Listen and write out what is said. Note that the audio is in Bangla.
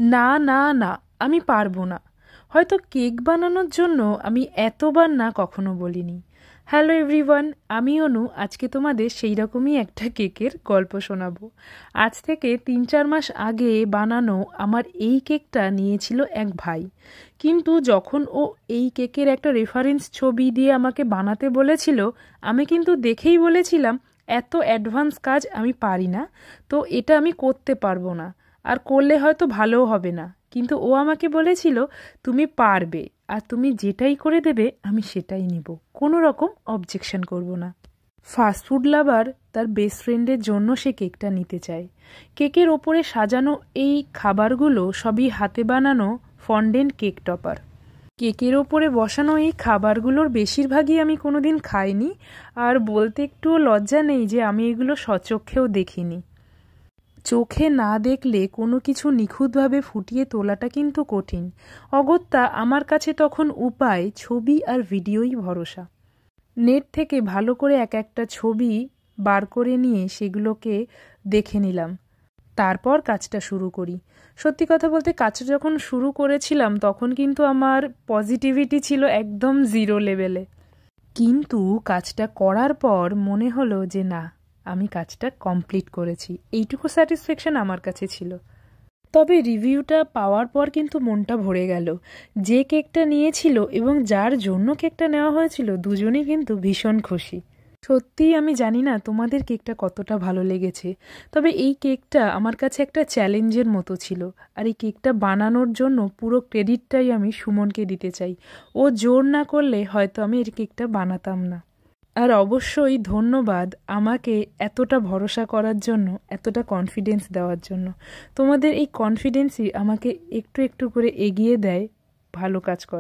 না না না, আমি পারবো না। হয়তো কেক বানানোর জন্য আমি এতবার না কখনো বলিনি। হ্যালো এভরিওয়ান, আমি অনু। আজকে তোমাদের সেই রকমই একটা কেকের গল্প শোনাবো। আজ থেকে 3-4 মাস আগে বানানো আমার এই কেকটা নিয়েছিল এক ভাই। কিন্তু যখন ও এই কেকের একটা রেফারেন্স ছবি দিয়ে আমাকে বানাতে বলেছিল, আমি কিন্তু দেখেই বলেছিলাম এত অ্যাডভান্স কাজ আমি পারি না, তো এটা আমি করতে পারবো না, আর করলে হয়তো ভালোও হবে না। কিন্তু ও আমাকে বলেছিল তুমি পারবে, আর তুমি যেটাই করে দেবে আমি সেটাই নিব, কোনো রকম অবজেকশন করব না। ফাস্টফুড লাভার তার বেস্ট ফ্রেন্ডের জন্য সে কেকটা নিতে চায়। কেকের ওপরে সাজানো এই খাবারগুলো সবই হাতে বানানো ফন্ডেন্ট কেক টপার। কেকের ওপরে বসানো এই খাবারগুলোর বেশিরভাগই আমি কোনোদিন খাইনি, আর বলতে একটুও লজ্জা নেই যে আমি এগুলো স্বচক্ষেও দেখিনি। চোখে না দেখলে কোনো কিছু নিখুঁতভাবে ফুটিয়ে তোলাটা কিন্তু কঠিন। অগত্যা আমার কাছে তখন উপায় ছবি আর ভিডিওই ভরসা। নেট থেকে ভালো করে এক একটা ছবি বার করে নিয়ে সেগুলোকে দেখে নিলাম, তারপর কাজটা শুরু করি। সত্যি কথা বলতে কাজটা যখন শুরু করেছিলাম তখন কিন্তু আমার পজিটিভিটি ছিল একদম জিরো লেভেলে। কিন্তু কাজটা করার পর মনে হলো যে না, আমি কাজটা কমপ্লিট করেছি, এইটুকু স্যাটিসফ্যাকশন আমার কাছে ছিল। তবে রিভিউটা পাওয়ার পর কিন্তু মনটা ভরে গেল। যে কেকটা নিয়েছিল এবং যার জন্য কেকটা নেওয়া হয়েছিল দুজনেই কিন্তু ভীষণ খুশি। সত্যিই আমি জানি না তোমাদের কেকটা কতটা ভালো লেগেছে, তবে এই কেকটা আমার কাছে একটা চ্যালেঞ্জের মতো ছিল। আর এই কেকটা বানানোর জন্য পুরো ক্রেডিটটাই আমি সুমনকে দিতে চাই। ও জোর না করলে হয়তো আমি এই কেকটা বানাতাম না। আর অবশ্যই ধন্যবাদ আমাকে এতটা ভরসা করার জন্য, এতটা কনফিডেন্স দেওয়ার জন্য। তোমাদের এই কনফিডেন্সই আমাকে একটু একটু করে এগিয়ে দেয় ভালো কাজ করা।